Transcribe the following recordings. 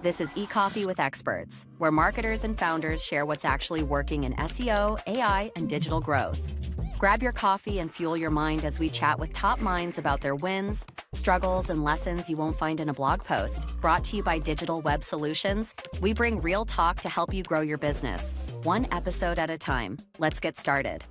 This is eCoffee with Experts, where marketers and founders share what's actually working in SEO, AI, and digital growth. Grab your coffee and fuel your mind as we chat with top minds about their wins, struggles, and lessons you won't find in a blog post. Brought to you by Digital Web Solutions, we bring real talk to help you grow your business, one episode at a time. Let's get started.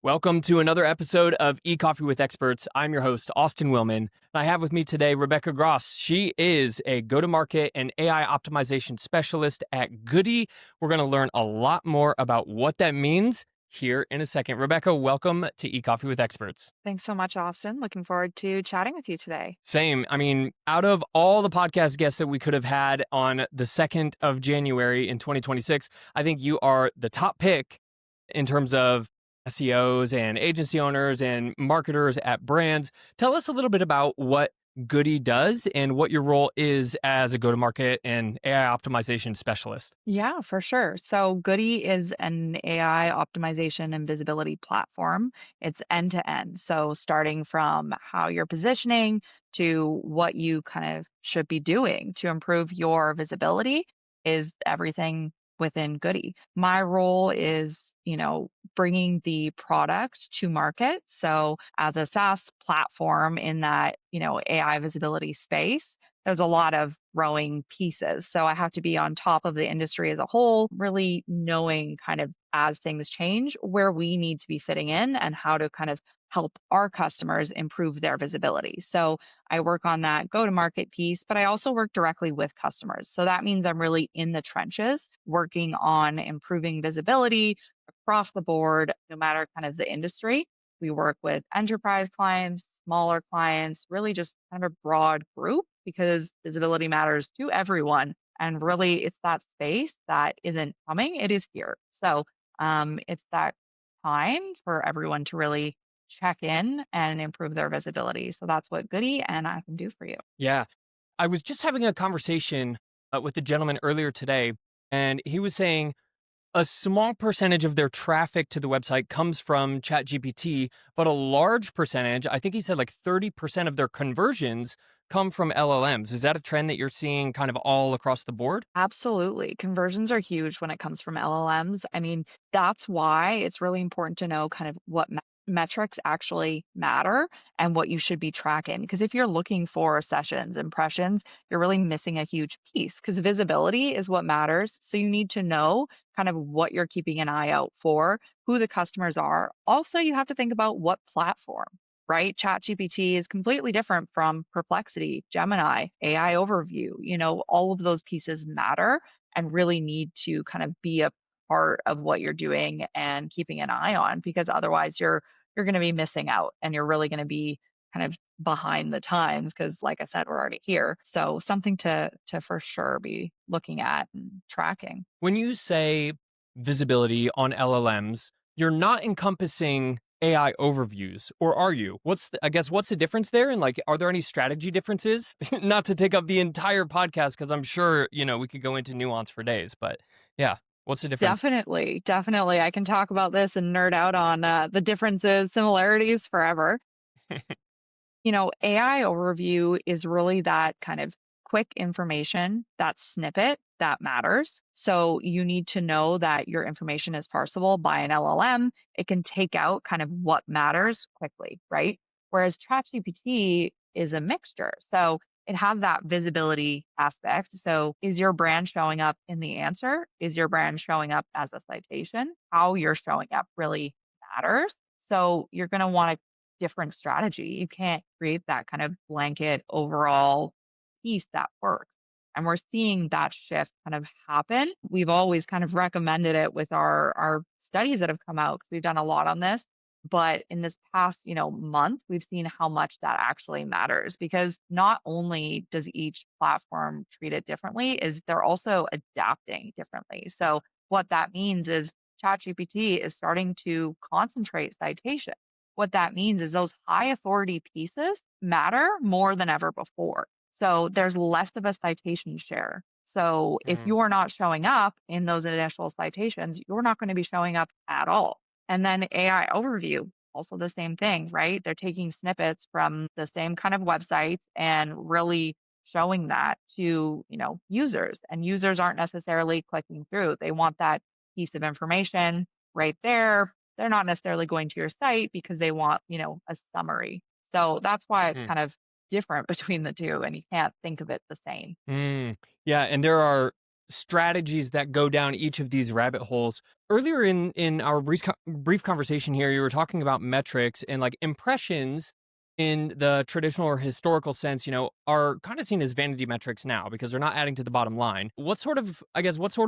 Welcome to another episode of eCoffee with Experts. I'm your host, Austin Willman, and I have with me today Rebecca Gross. She is a go-to-market and AI optimization specialist at Goodie. We're going to learn a lot more about what that means here in a second. Rebecca, welcome to eCoffee with Experts. Thanks so much, Austin. Looking forward to chatting with you today. Same. I mean, out of all the podcast guests that we could have had on the 2nd of January in 2026, I think you are the top pick in terms of SEOs and agency owners and marketers at brands. Tell us a little bit about what Goodie does and what your role is as a go-to-market and AI optimization specialist. Yeah, for sure. So Goodie is an AI optimization and visibility platform. It's end to end. So starting from how you're positioning to what you kind of should be doing to improve your visibility is everything within Goodie. My role is, bringing the product to market. So as a SaaS platform in that, AI visibility space, there's a lot of growing pieces. So I have to be on top of the industry as a whole, really knowing kind of as things change, where we need to be fitting in and how to kind of help our customers improve their visibility. So I work on that go-to-market piece, but I also work directly with customers. So that means I'm really in the trenches working on improving visibility across the board, no matter kind of the industry. We work with enterprise clients, smaller clients, really just kind of a broad group because visibility matters to everyone. And really, it's that space that isn't coming, it is here. So it's that time for everyone to really check in and improve their visibility. So that's what Goodie and I can do for you. Yeah. I was just having a conversation with a gentleman earlier today, and he was saying a small percentage of their traffic to the website comes from ChatGPT, but a large percentage, I think he said like 30% of their conversions come from LLMs. Is that a trend that you're seeing kind of all across the board? Absolutely. Conversions are huge when it comes from LLMs. I mean, that's why it's really important to know kind of what metrics actually matter and what you should be tracking. Because if you're looking for sessions, impressions, you're really missing a huge piece because visibility is what matters. So you need to know kind of what you're keeping an eye out for, who the customers are. Also, you have to think about what platform. Right? ChatGPT is completely different from Perplexity, Gemini, AI Overview. All of those pieces matter and really need to kind of be a part of what you're doing and keeping an eye on because otherwise you're going to be missing out and you're really going to be kind of behind the times because like I said, we're already here. So something to for sure be looking at and tracking. When you say visibility on LLMs, you're not encompassing AI overviews, or are you? What's the difference there? And like, are there any strategy differences? Not to take up the entire podcast, because I'm sure, we could go into nuance for days, but yeah, what's the difference? Definitely. Definitely. I can talk about this and nerd out on the differences, similarities forever. AI overview is really that kind of quick information, that snippet that matters. So you need to know that your information is parsable by an LLM. It can take out kind of what matters quickly, right? Whereas ChatGPT is a mixture. So it has that visibility aspect. So is your brand showing up in the answer? Is your brand showing up as a citation? How you're showing up really matters. So you're going to want a different strategy. You can't create that kind of blanket overall piece that works. And we're seeing that shift kind of happen. We've always kind of recommended it with our studies that have come out because we've done a lot on this. But in this past, month, we've seen how much that actually matters because not only does each platform treat it differently, is they're also adapting differently. So what that means is ChatGPT is starting to concentrate citation. What that means is those high authority pieces matter more than ever before. So there's less of a citation share. So if you're not showing up in those initial citations, you're not going to be showing up at all. And then AI overview, also the same thing, right? They're taking snippets from the same kind of websites and really showing that to, users, and users aren't necessarily clicking through. They want that piece of information right there. They're not necessarily going to your site because they want, a summary. So that's why it's kind of different between the two, and you can't think of it the same. Yeah, and there are strategies that go down each of these rabbit holes. Earlier in our brief conversation here, you were talking about metrics and like impressions in the traditional or historical sense, are kind of seen as vanity metrics now because they're not adding to the bottom line. What sort of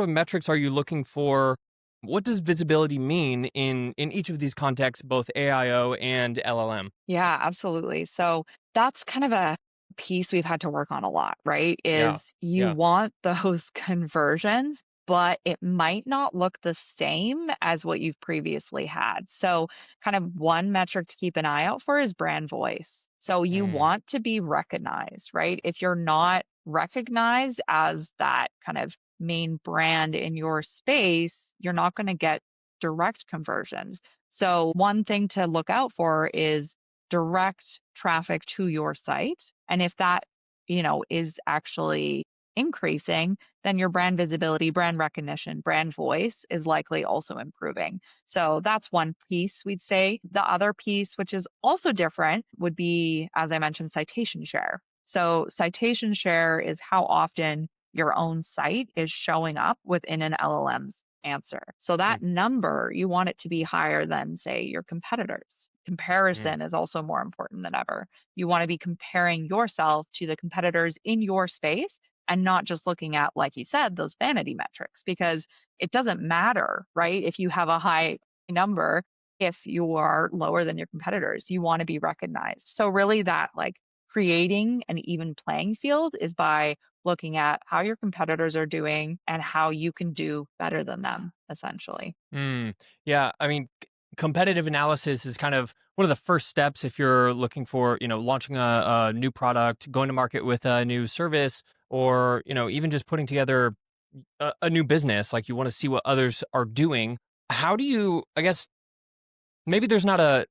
metrics are you looking for? What does visibility mean in each of these contexts, both AIO and LLM? Yeah, absolutely. So that's kind of a piece we've had to work on a lot, right? Yeah. Is you Yeah. want those conversions, but it might not look the same as what you've previously had. So, kind of one metric to keep an eye out for is brand voice. So, you Mm, want to be recognized, right? If you're not recognized as that kind of main brand in your space, you're not going to get direct conversions. So, one thing to look out for is direct traffic to your site. And if that, is actually increasing, then your brand visibility, brand recognition, brand voice is likely also improving. So that's one piece we'd say. The other piece, which is also different, would be, as I mentioned, citation share. So citation share is how often your own site is showing up within an LLM's answer. So mm, that number, you want it to be higher than, say, your competitors. mm, Comparison is also more important than ever. You want to be comparing yourself to the competitors in your space and not just looking at, like you said, those vanity metrics, because it doesn't matter, right? If you have a high number, if you are lower than your competitors, you want to be recognized. So, really, that like creating an even playing field is by looking at how your competitors are doing and how you can do better than them, essentially. mm. Yeah, I mean, competitive analysis is kind of one of the first steps if you're looking for, launching a new product, going to market with a new service, or, even just putting together a new business. Like you want to see what others are doing. How do you, I guess, maybe there's not a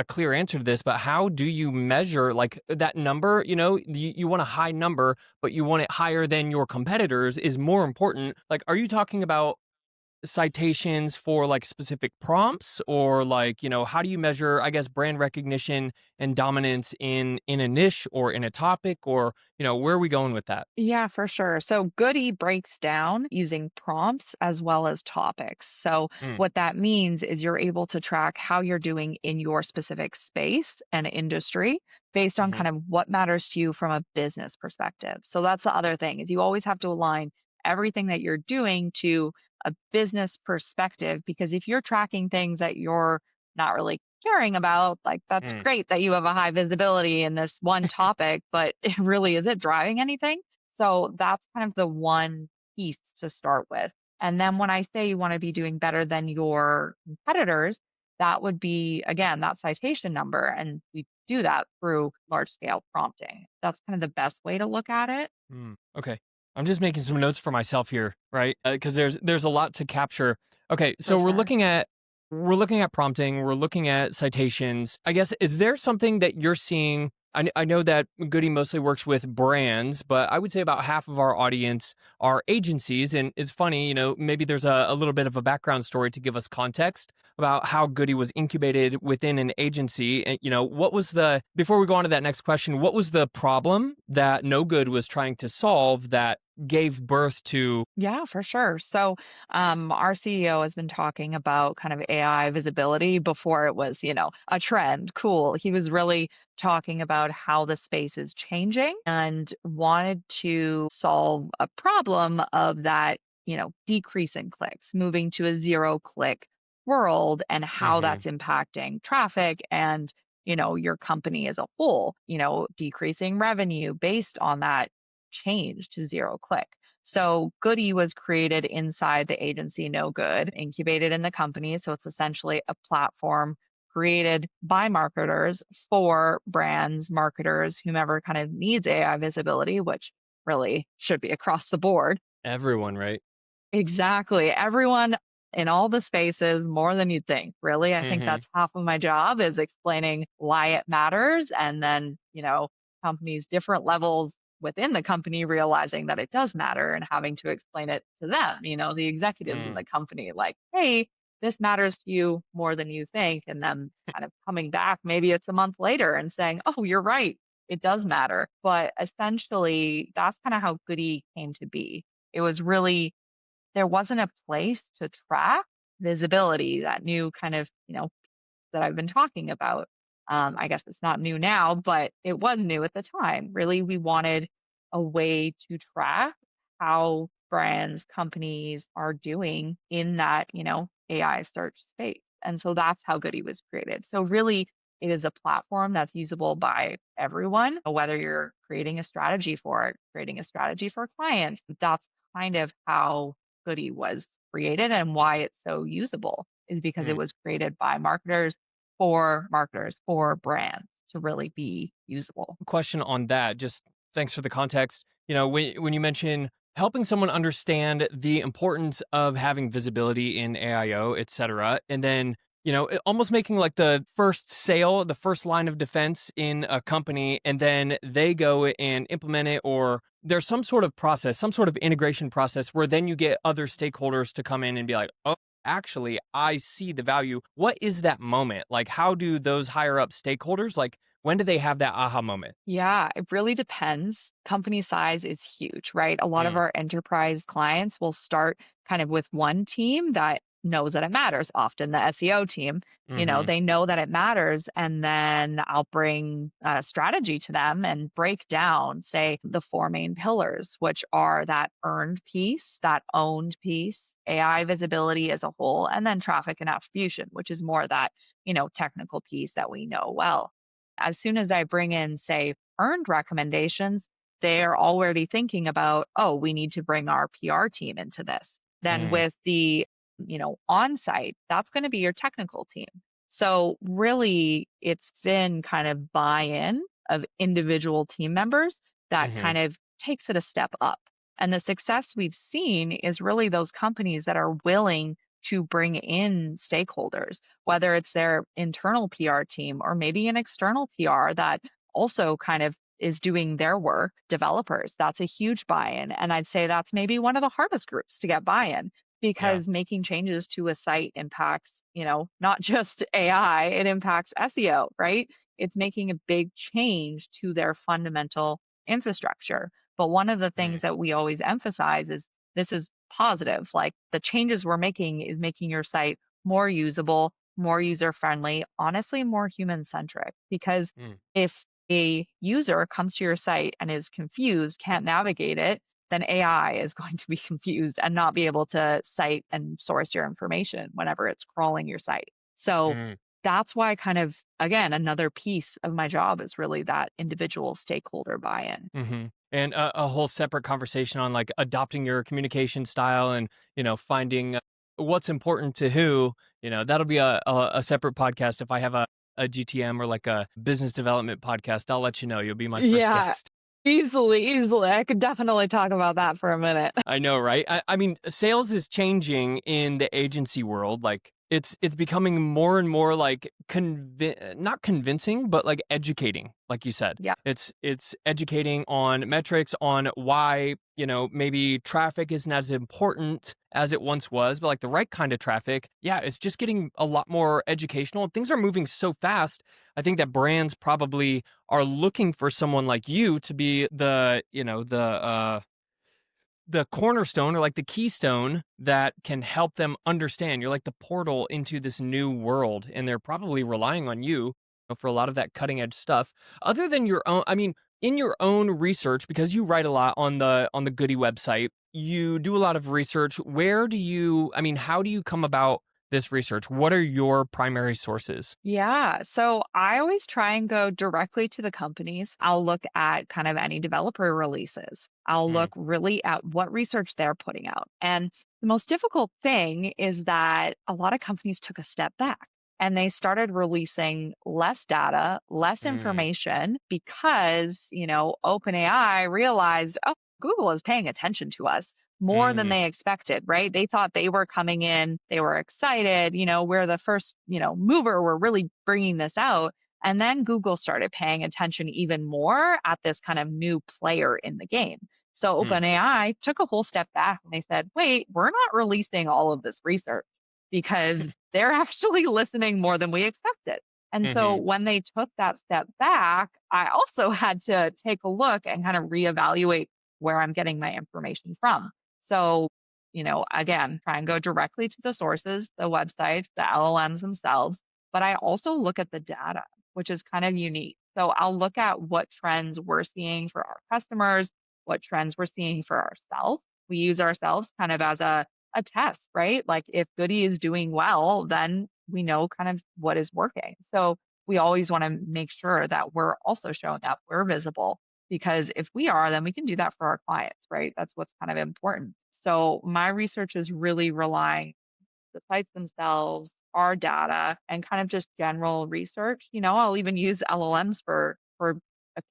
clear answer to this, but how do you measure like that number? You want a high number, but you want it higher than your competitors is more important. Like, are you talking about citations for like specific prompts, or like, how do you measure, I guess, brand recognition and dominance in a niche or in a topic, or, where are we going with that? Yeah, for sure. So Goody breaks down using prompts as well as topics. So Mm, what that means is you're able to track how you're doing in your specific space and industry based on hmm kind of what matters to you from a business perspective. So that's the other thing, is you always have to align everything that you're doing to a business perspective, because if you're tracking things that you're not really caring about, like that's mm, great that you have a high visibility in this one topic, but it really, is it driving anything? So that's kind of the one piece to start with. And then when I say you want to be doing better than your competitors, that would be, again, that citation number. And we do that through large scale prompting. That's kind of the best way to look at it. okay. I'm just making some notes for myself here, right? Because there's a lot to capture. Okay, For so we're sure. looking at prompting, we're looking at citations. I guess, is there something that you're seeing? I know that Goody mostly works with brands, but I would say about half of our audience are agencies. And it's funny, maybe there's a little bit of a background story to give us context about how Goody was incubated within an agency. And, what was before we go on to that next question, what was the problem that No Good was trying to solve that gave birth to? Yeah, for sure. So, our CEO has been talking about kind of AI visibility before it was, a trend. Cool. He was really talking about how the space is changing and wanted to solve a problem of that, decrease in clicks, moving to a zero click world, and how Hmm. that's impacting traffic and, your company as a whole, decreasing revenue based on that change to zero click. So Goody was created inside the agency No Good, incubated in the company. So it's essentially a platform created by marketers for brands, marketers, whomever kind of needs AI visibility, which really should be across the board. Everyone, right? Exactly. Everyone in all the spaces, more than you'd think. Really, I think Hmm. that's half of my job, is explaining why it matters, and then, companies different levels within the company realizing that it does matter and having to explain it to them, the executives in Mm. the company, like, hey, this matters to you more than you think. And then kind of coming back, maybe it's a month later and saying, oh, you're right. It does matter. But essentially, that's kind of how Goodie came to be. It was really, there wasn't a place to track visibility, that new kind of, that I've been talking about. I guess it's not new now, but it was new at the time. Really, we wanted a way to track how brands, companies are doing in that, AI search space. And so that's how Goodie was created. So really, it is a platform that's usable by everyone, whether you're creating a strategy for it, creating a strategy for clients. That's kind of how Goodie was created and why it's so usable is because it Mm. was created by marketers, for brands to really be usable. Question on that. Just thanks for the context. When you mention helping someone understand the importance of having visibility in AIO, et cetera, and then almost making like the first sale, the first line of defense in a company, and then they go and implement it, or there's some sort of process, some sort of integration process where then you get other stakeholders to come in and be like, oh, actually, I see the value. What is that moment? Like, how do those higher up stakeholders, like, when do they have that aha moment? Yeah, it really depends. Company size is huge, right? A lot of Mm. our enterprise clients will start kind of with one team that knows that it matters, often the SEO team. Hmm. They know that it matters. And then I'll bring a strategy to them and break down, say, the four main pillars, which are that earned piece, that owned piece, AI visibility as a whole, and then traffic and attribution, which is more that, technical piece that we know well. As soon as I bring in, say, earned recommendations, they're already thinking about, oh, we need to bring our PR team into this. Then Mm. with the, on-site, that's going to be your technical team. So really, it's been kind of buy-in of individual team members that Hmm. kind of takes it a step up. And the success we've seen is really those companies that are willing to bring in stakeholders, whether it's their internal PR team or maybe an external PR that also kind of is doing their work, developers. That's a huge buy in. And I'd say that's maybe one of the hardest groups to get buy in Yeah. because making changes to a site impacts, not just AI, it impacts SEO, right? It's making a big change to their fundamental infrastructure. But one of the Mm. things that we always emphasize is this is positive. Like the changes we're making is making your site more usable, more user friendly, honestly, more human centric. Because Mm. if a user comes to your site and is confused, can't navigate it, then AI is going to be confused and not be able to cite and source your information whenever it's crawling your site. So Mm. that's why, kind of, again, another piece of my job is really that individual stakeholder buy in. Hmm. And a whole separate conversation on like adopting your communication style and finding what's important to who. That'll be a separate podcast. If I have a GTM or like a business development podcast, I'll let you know. You'll be my first Yeah, guest. easily, easily. I could definitely talk about that for a minute. I know, right? I mean, sales is changing in the agency world. Like it's becoming more and more like not convincing, but like educating, like you said. Yeah. It's educating on metrics, on why, maybe traffic isn't as important as it once was, but like the right kind of traffic. Yeah, it's just getting a lot more educational. Things are moving so fast. I think that brands probably are looking for someone like you to be the cornerstone or like the keystone that can help them understand. You're like the portal into this new world, and they're probably relying on you for a lot of that cutting edge stuff. Other than your own, I mean, in your own research, because you write a lot on the Goodie website, you do a lot of research. How do you come about this research? What are your primary sources? Yeah. So I always try and go directly to the companies. I'll look at kind of any developer releases. I'll Mm. look really at what research they're putting out. And the most difficult thing is that a lot of companies took a step back and they started releasing less data, less Mm. information because, OpenAI realized, oh, Google is paying attention to us more than Mm. they expected, right? They thought they were coming in, they were excited, we're the first, mover, we're really bringing this out. And then Google started paying attention even more at this kind of new player in the game. So Hmm. OpenAI took a whole step back and they said, wait, we're not releasing all of this research because they're actually listening more than we expected. And so Hmm. when they took that step back, I also had to take a look and kind of reevaluate where I'm getting my information from. So, again, try and go directly to the sources, the websites, the LLMs themselves, but I also look at the data, which is kind of unique. So I'll look at what trends we're seeing for our customers, what trends we're seeing for ourselves. We use ourselves kind of as a test, right? Like if Goodie is doing well, then we know kind of what is working. So we always want to make sure that we're also showing up, we're visible, because if we are, then we can do that for our clients, right? That's what's kind of important. So my research is really relying the sites themselves, our data, and kind of just general research. I'll even use LLMs for a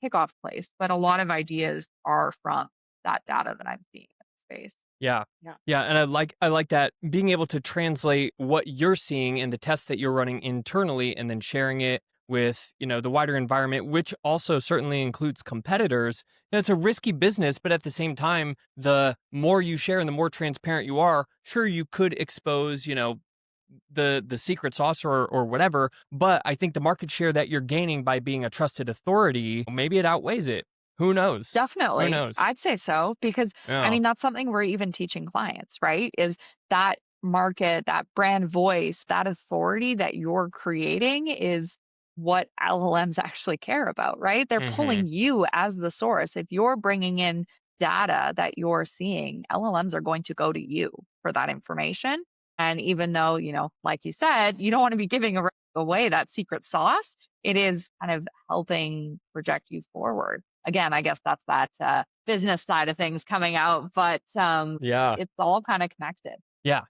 kickoff place, but a lot of ideas are from that data that I'm seeing in the space. Yeah. Yeah. Yeah, and I like that being able to translate what you're seeing in the tests that you're running internally and then sharing it with, the wider environment, which also certainly includes competitors. It's a risky business, but at the same time, the more you share and the more transparent you are, sure you could expose, the secret sauce or whatever, but I think the market share that you're gaining by being a trusted authority, maybe it outweighs it. Who knows? Who Definitely. knows? I'd say so because I Yeah. mean that's something we're even teaching clients, right? Is that market, that brand voice, that authority that you're creating is what LLMs actually care about, right? They're pulling Mhm. you as the source. If you're bringing in data that you're seeing, LLMs are going to go to you for that information. And even though, like you said, you don't want to be giving away that secret sauce, it is kind of helping project you forward. Again, I guess that's that business side of things coming out, but Yeah. it's all kind of connected. Yeah,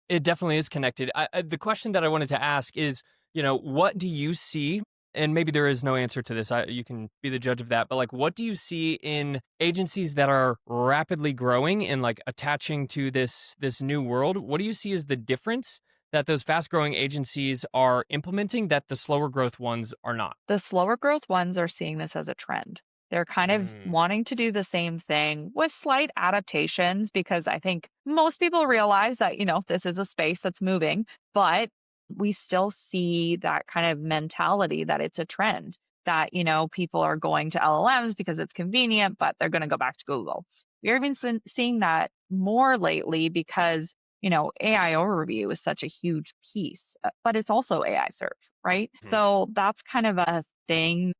it definitely is connected. The question that I wanted to ask is, what do you see? And maybe there is no answer to this. You can be the judge of that. But like, what do you see in agencies that are rapidly growing and like attaching to this new world? What do you see as the difference that those fast growing agencies are implementing that the slower growth ones are not? The slower growth ones are seeing this as a trend. They're kind of Mm, wanting to do the same thing with slight adaptations because I think most people realize that, this is a space that's moving, but we still see that kind of mentality that it's a trend that, people are going to LLMs because it's convenient, but they're going to go back to Google. We're even seeing that more lately because AI overview is such a huge piece, but it's also AI search, right? mhm, So that's kind of a thing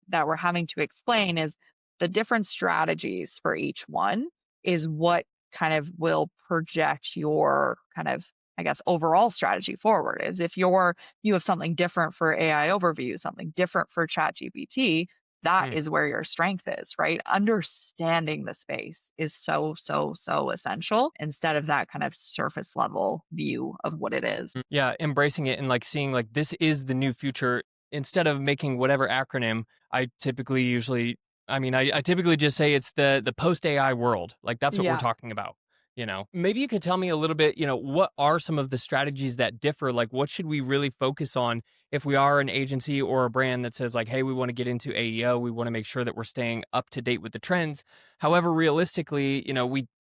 that we're having to explain is the different strategies for each one is what kind of will project your kind of I guess overall strategy forward is if you have something different for AI overview, something different for ChatGPT, that mm. is where your strength is, right? Understanding the space is so, so, so essential instead of that kind of surface level view of what it is. Yeah, embracing it and like seeing like this is the new future instead of making whatever acronym. I typically usually, I typically just say it's the post AI world. Like that's what we're Yeah. talking about. Maybe you could tell me a little bit. What are some of the strategies that differ? Like, what should we really focus on if we are an agency or a brand that says like, hey, we want to get into AEO, we want to make sure that we're staying up to date with the trends. However, realistically,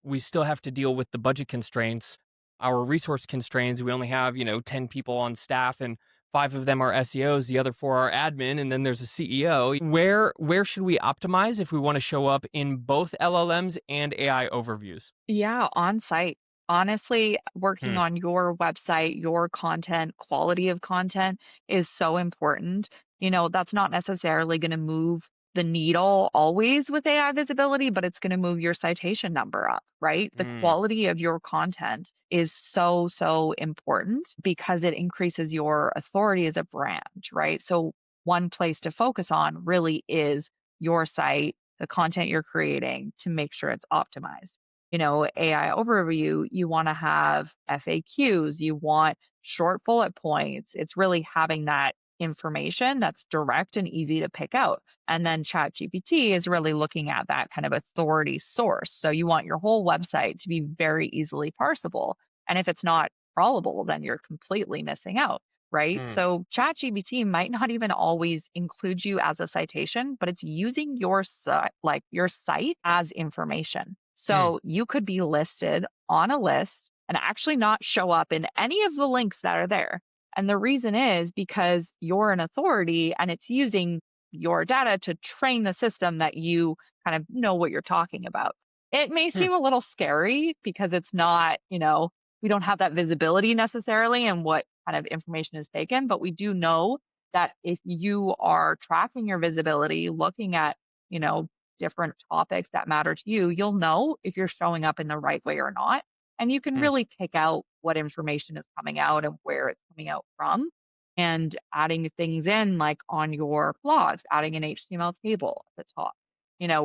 we still have to deal with the budget constraints, our resource constraints. We only have, 10 people on staff and 5 of them are SEOs, the other 4 are admin, and then there's a CEO. Where should we optimize if we want to show up in both LLMs and AI overviews? Yeah, on site. Honestly, working Hmm. on your website, your content, quality of content is so important. That's not necessarily going to move the needle always with AI visibility, but it's going to move your citation number up, right? The Mm, quality of your content is so, so important because it increases your authority as a brand, right? So, one place to focus on really is your site, the content you're creating to make sure it's optimized. AI overview, you want to have FAQs, you want short bullet points. It's really having that information that's direct and easy to pick out. And then ChatGPT is really looking at that kind of authority source. So you want your whole website to be very easily parsable. And if it's not crawlable, then you're completely missing out. right? Mm, So ChatGPT might not even always include you as a citation, but it's using your like your site as information. mm, So you could be listed on a list and actually not show up in any of the links that are there. And the reason is because you're an authority and it's using your data to train the system that you kind of know what you're talking about. It may hmm, seem a little scary because it's not, we don't have that visibility necessarily and what kind of information is taken, but we do know that if you are tracking your visibility, looking at, you know, different topics that matter to you, you'll know if you're showing up in the right way or not. And you can hmm. really pick out what information is coming out and where it's coming out from and adding things in like on your blogs, adding an HTML table at the top.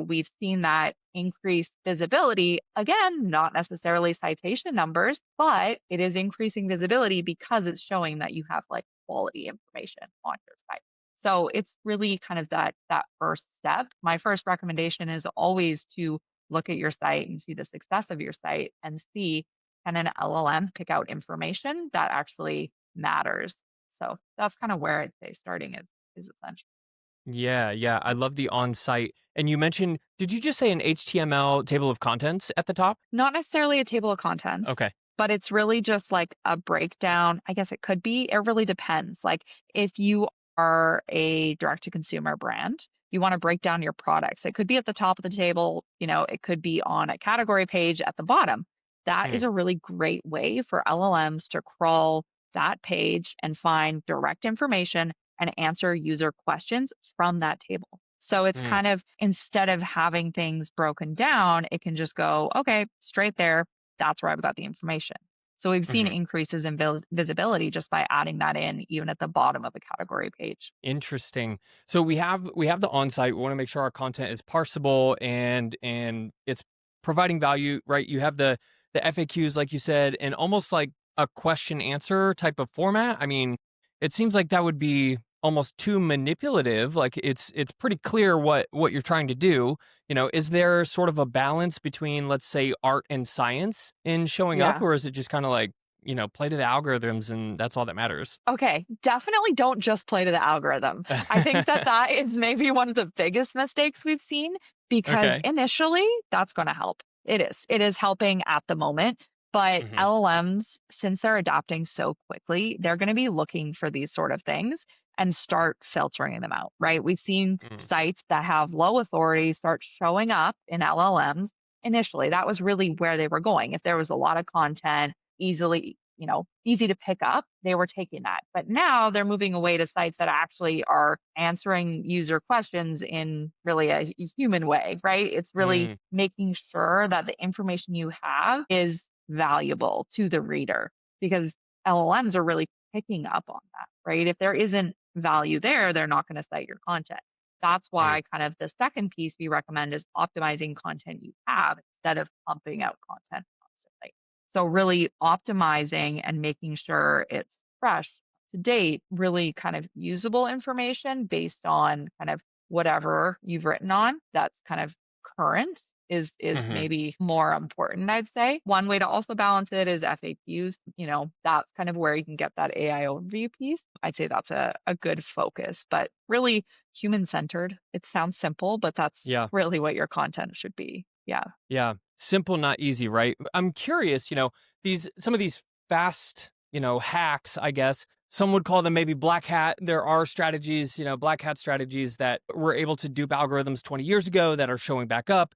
We've seen that increased visibility. Again, not necessarily citation numbers, but it is increasing visibility because it's showing that you have like quality information on your site. So it's really kind of that first step. My first recommendation is always to look at your site and see the success of your site and see, can an LLM pick out information that actually matters. So that's kind of where I'd say starting is essential. Yeah, yeah. I love the on-site. And you mentioned, did you just say an HTML table of contents at the top? Not necessarily a table of contents, Okay. but it's really just like a breakdown. I guess it could be. It really depends. Like if you are a direct to consumer brand, you want to break down your products. It could be at the top of the table, it could be on a category page at the bottom. That Mm, is a really great way for LLMs to crawl that page and find direct information and answer user questions from that table. So it's mm, kind of instead of having things broken down, it can just go, okay, straight there. That's where I've got the information. So we've seen mhm. increases in visibility just by adding that in, even at the bottom of a category page. Interesting. So we have the on-site. We want to make sure our content is parsable and it's providing value, right? You have the FAQs, like you said, and almost like a question answer type of format. I mean, it seems like that would be almost too manipulative. Like it's pretty clear what you're trying to do. Is there sort of a balance between, let's say, art and science in showing up, Yeah. or is it just kind of like, play to the algorithms and that's all that matters? Okay, definitely don't just play to the algorithm. I think that that is maybe one of the biggest mistakes we've seen because Okay. initially that's going to help. It is. It is helping at the moment, but Mhm. LLMs, since they're adapting so quickly, they're going to be looking for these sort of things and start filtering them out, right? We've seen Mm, sites that have low authority start showing up in LLMs initially. That was really where they were going. If there was a lot of content, easy to pick up, they were taking that. But now they're moving away to sites that actually are answering user questions in really a human way, right? It's really mm, making sure that the information you have is valuable to the reader because LLMs are really picking up on that, right? If there isn't value there, they're not going to cite your content. That's mm, why kind of the second piece we recommend is optimizing content you have instead of pumping out content constantly. So really optimizing and making sure it's fresh, to date, really kind of usable information based on kind of whatever you've written on that's kind of current is mhm. maybe more important, I'd say. One way to also balance it is FAQs. That's kind of where you can get that AI overview piece. I'd say that's a good focus, but really human centered. It sounds simple, but that's Yeah, really what your content should be. Yeah. yeah. Simple, not easy, right? I'm curious, these some of these fast, hacks, I guess. Some would call them maybe black hat. There are strategies, black hat strategies that were able to dupe algorithms 20 years ago that are showing back up.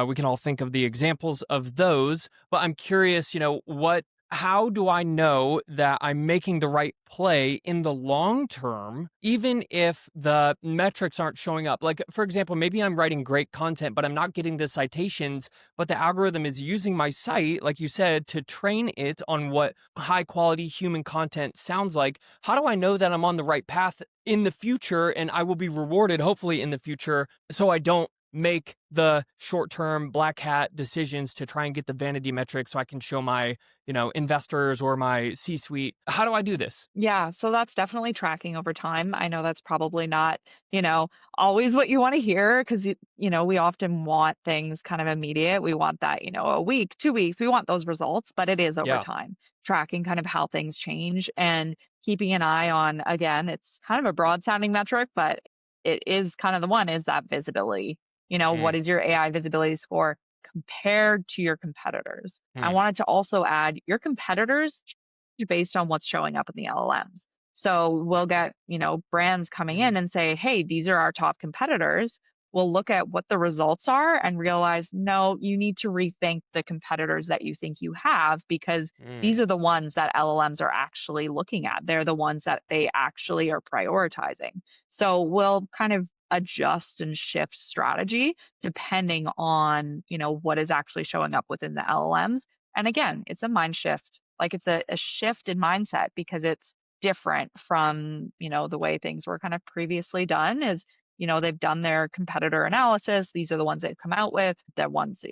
We can all think of the examples of those, but I'm curious, how do I know that I'm making the right play in the long term, even if the metrics aren't showing up? Like, for example, maybe I'm writing great content, but I'm not getting the citations, but the algorithm is using my site, like you said, to train it on what high quality human content sounds like. How do I know that I'm on the right path in the future and I will be rewarded, hopefully, in the future, so I don't make the short-term black hat decisions to try and get the vanity metrics so I can show my, investors or my C-suite? How do I do this? Yeah, so that's definitely tracking over time. I know that's probably not, always what you want to hear because we often want things kind of immediate. We want that, a week, 2 weeks. We want those results, but it is over Yeah. time. Tracking kind of how things change and keeping an eye on, again, it's kind of a broad sounding metric, but it is kind of the one is that visibility. What Mm, is your AI visibility score compared to your competitors? I mm, wanted to also add your competitors based on what's showing up in the LLMs. So we'll get, brands coming in mm, and say, hey, these are our top competitors. We'll look at what the results are and realize, no, you need to rethink the competitors that you think you have because these mm, are the ones that LLMs are actually looking at. They're the ones that they actually are prioritizing. So we'll kind of adjust and shift strategy depending on, what is actually showing up within the LLMs. And again, it's a mind shift. Like it's a shift in mindset because it's different from, the way things were kind of previously done is, they've done their competitor analysis. These are the ones they've come out with. The ones,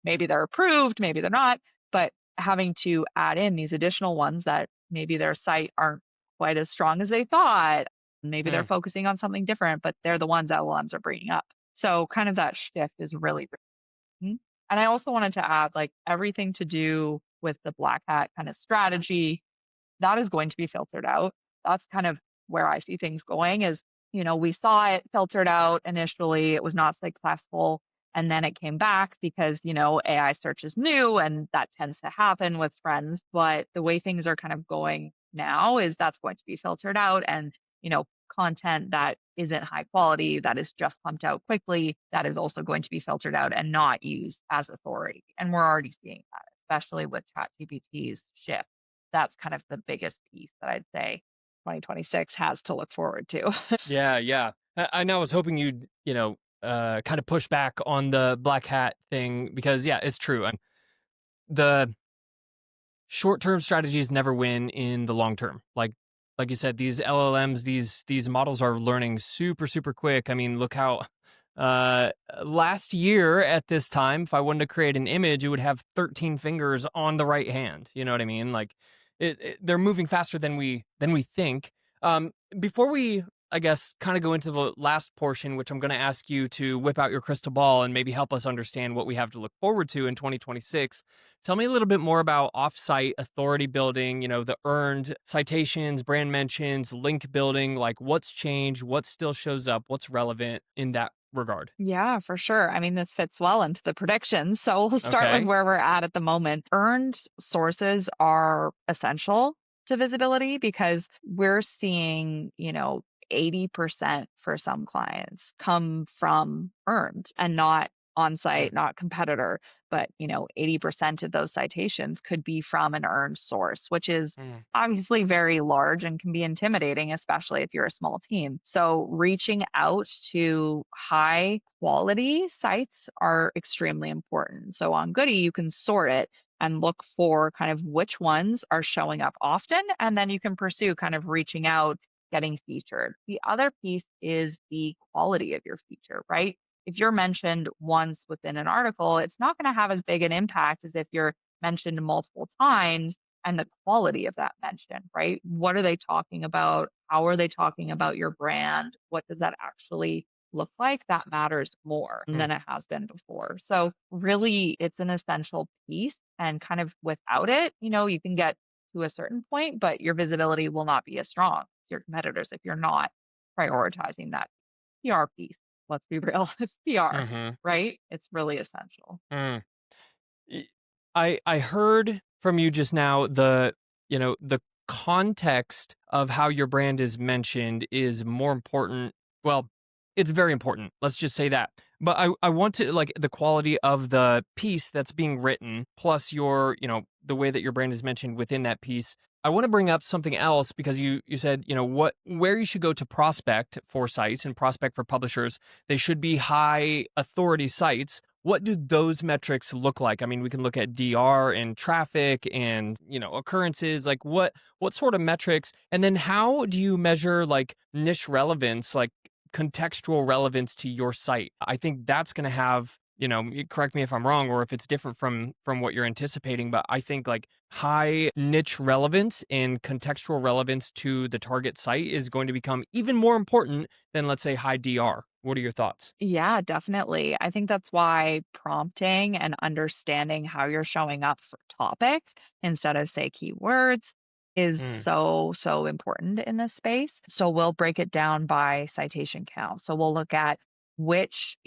maybe they're approved, maybe they're not, but having to add in these additional ones that maybe their site aren't quite as strong as they thought. Maybe they're mm, focusing on something different, but they're the ones LLMs are bringing up. So kind of that shift is really, Mhm. And I also wanted to add, like, everything to do with the black hat kind of strategy, that is going to be filtered out. That's kind of where I see things going is, we saw it filtered out initially, it was not successful, and then it came back because, AI search is new and that tends to happen with trends. But the way things are kind of going now is that's going to be filtered out and, content that isn't high quality, that is just pumped out quickly, that is also going to be filtered out and not used as authority. And we're already seeing that, especially with ChatGPT's shift. That's kind of the biggest piece that I'd say 2026 has to look forward to. yeah, yeah. I know I was hoping you'd, kind of push back on the black hat thing because, yeah, it's true. And the short-term strategies never win in the long term. Like you said, these LLMs, these models are learning super, super quick. I mean, look how uh last year at this time, if I wanted to create an image, it would have 13 fingers on the right hand. You know what I mean? Like they're moving faster than we think. Before we, I guess, kind of go into the last portion, which I'm going to ask you to whip out your crystal ball and maybe help us understand what we have to look forward to in 2026. Tell me a little bit more about offsite authority building, the earned citations, brand mentions, link building, like what's changed, what still shows up, what's relevant in that regard. Yeah, for sure. I mean, this fits well into the predictions. So we'll start with Okay. where we're at the moment. Earned sources are essential to visibility because we're seeing, 80% for some clients come from earned and not on Mm, site, not competitor. But, 80% of those citations could be from an earned source, which is mm, obviously very large and can be intimidating, especially if you're a small team. So, reaching out to high quality sites are extremely important. So, on Goodie, you can sort it and look for kind of which ones are showing up often, and then you can pursue kind of reaching out, getting featured. The other piece is the quality of your feature, right? If you're mentioned once within an article, it's not going to have as big an impact as if you're mentioned multiple times and the quality of that mention, right? What are they talking about? How are they talking about your brand? What does that actually look like? That matters more mm, than it has been before. So, really, it's an essential piece. And kind of without it, you can get to a certain point, but your visibility will not be as strong as your competitors if you're not prioritizing that PR piece. Let's be real, it's PR, mm-hmm, right? It's really essential. mm. Y- I heard from you just now the context of how your brand is mentioned is more important. Well, it's very important. Let's just say that. But I want to like the quality of the piece that's being written plus the way that your brand is mentioned within that piece. I want to bring up something else because you said, where you should go to prospect for sites and prospect for publishers. They should be high authority sites. What do those metrics look like? I mean, we can look at DR and traffic and, occurrences, like what sort of metrics? And then how do you measure like niche relevance, like contextual relevance to your site? I think that's going to have, correct me if I'm wrong or if it's different from what you're anticipating, but I think like high niche relevance and contextual relevance to the target site is going to become even more important than let's say high DR. What are your thoughts? Yeah, definitely. I think that's why prompting and understanding how you're showing up for topics instead of, say, keywords is Mm. so important in this space. So we'll break it down by citation count. So we'll look at which,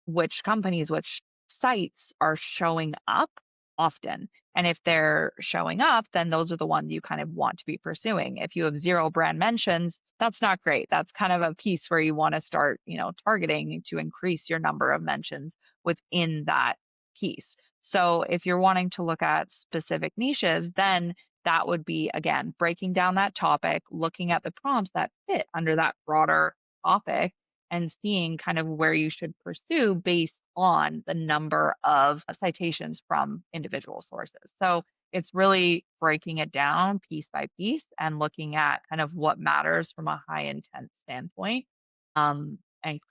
which companies, which sites are showing up often. And if they're showing up, then those are the ones you kind of want to be pursuing. If you have zero brand mentions, that's not great. That's kind of a piece where you want to start, targeting to increase your number of mentions within that piece. So if you're wanting to look at specific niches, then that would be, again, breaking down that topic, looking at the prompts that fit under that broader topic, and seeing kind of where you should pursue based on the number of citations from individual sources. So it's really breaking it down piece by piece and looking at kind of what matters from a high intent standpoint, and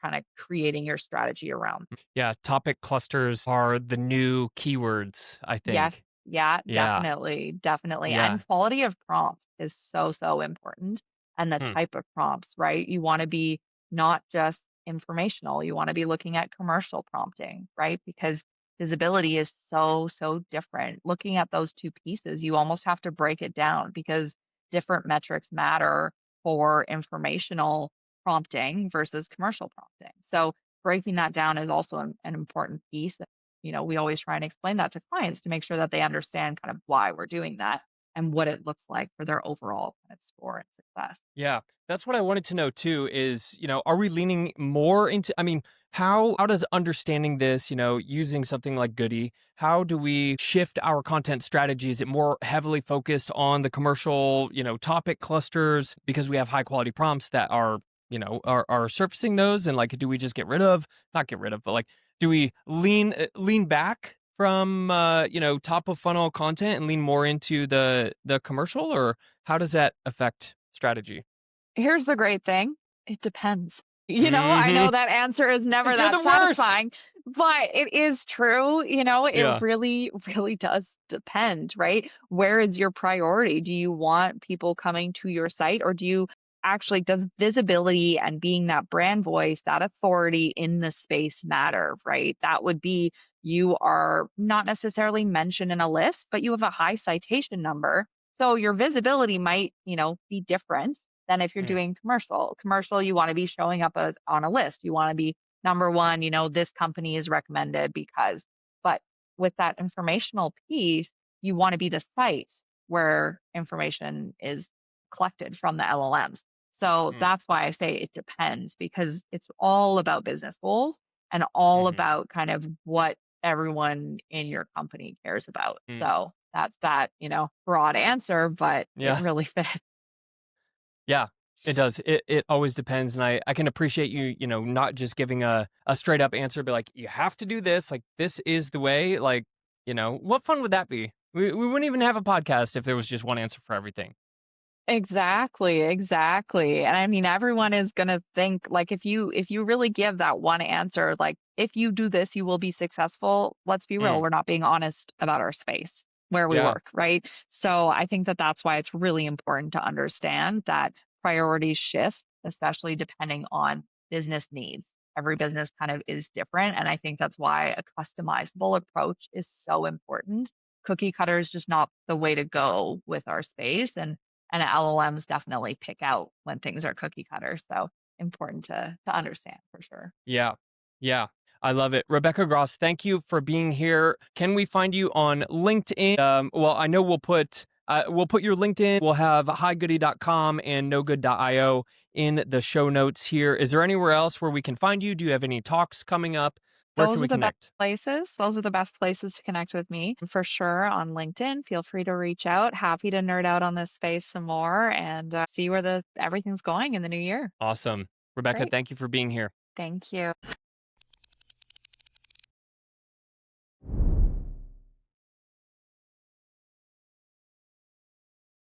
kind of creating your strategy around. Yeah, topic clusters are the new keywords, I Yes. think. Yeah, Yeah. definitely, definitely. Yeah. And quality of prompts is so important. And the Hmm. type of prompts, right? You want to be not just informational, you want to be looking at commercial prompting, right? Because visibility is so different. Looking at those two pieces, you almost have to break it down because different metrics matter for informational prompting versus commercial prompting. So breaking that down is also an important piece. We always try and explain that to clients to make sure that they understand kind of why we're doing that and what it looks like for their overall kind of score and success. Yeah. That's what I wanted to know too is, are we leaning more into, I mean, how does understanding this, using something like Goodie, how do we shift our content strategy? Is it more heavily focused on the commercial, topic clusters because we have high quality prompts that are, are surfacing those, and like do we just not get rid of, but like do we lean back from top of funnel content and lean more into the commercial, or how does that affect strategy? Here's the great thing. It depends. I Mhm. know that answer is never You're that the worst. satisfying, but it is true. It Yeah. really does depend, right? Where is your priority? Do you want people coming to your site, or does visibility and being that brand voice, that authority in the space matter, right? That would be you are not necessarily mentioned in a list, but you have a high citation number. So your visibility might, be different than if you're Mm, doing commercial. Commercial, you want to be showing up as on a list. You want to be number one, this company is recommended because, but with that informational piece, you want to be the site where information is collected from the LLMs. So mm, that's why I say it depends, because it's all about business goals and all mhm, about kind of what everyone in your company cares about. mm. So that's that, broad answer, but it Yeah. really fits. Yeah, it does. It always depends, and I can appreciate you, not just giving a straight up answer, but like you have to do this, like this is the way. Like, what fun would that be? We wouldn't even have a podcast if there was just one answer for everything. Exactly, exactly. And I mean, everyone is going to think like if you really give that one answer, like if you do this, you will be successful. Let's be real, Mm, we're not being honest about our space where we yeah. work, right? So I think that that's why it's really important to understand that priorities shift, especially depending on business needs. Every business kind of is different, and I think that's why a customizable approach is so important. Cookie cutter is just not the way to go with our space, and LLMs definitely pick out when things are cookie cutter. So important to understand for sure. Yeah. Yeah. I love it. Rebecca Gross, thank you for being here. Can we find you on LinkedIn? Well, I know we'll put your LinkedIn. We'll have highgoody.com and nogood.io in the show notes here. Is there anywhere else where we can find you? Do you have any talks coming up? Where can Those we are the best connect? places. Those are the best places to connect with me for sure on LinkedIn. Feel free to reach out. Happy to nerd out on this space some more and see where the everything's going in the new year. Awesome. Rebecca, Great. thank you for being here. Thank you.